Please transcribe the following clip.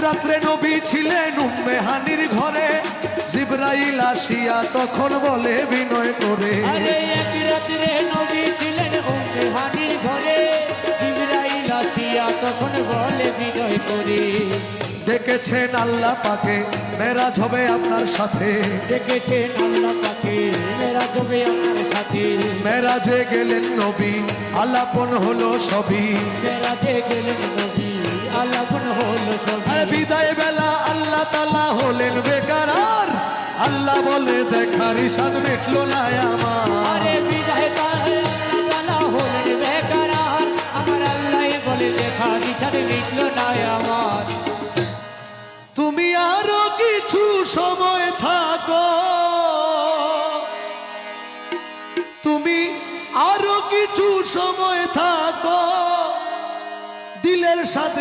রাত্রে নবী ছিলেন উম্মে হানির ঘরে, জিবরাইল আসিয়া তখন বলে বিনয় করে, আরে এক রাত্রে নবী ছিলেন উম্মে হানির ঘরে, জিবরাইল আসিয়া তখন বলে বিনয় করে, দেখেছেন আল্লাহ পাকে মেরাজ হবে আপনার সাথে, দেখেছেন আল্লাহ পাকে মেরাজ হবে আপনার সাথে, মেরাজে গেলেন নবী আলাপন হলো সবই, মেরাজে গেলেন নবী আলাপন হলো সবই। আর বিদায় বেলা আল্লাহ তাআলা হলেন বেকারার, আল্লাহ বলে দেখার ইশাদ মিটলো না আমার, আরে বিদায় তাআলা হলেন বেকারার, আমার আল্লাহ বলে দেখা ইচ্ছাতে মিটলো না আমার। তুমি আরো কিছু সময় থাকো, তুমি আরো কিছু সময় থাকো, দিলের স্বাদ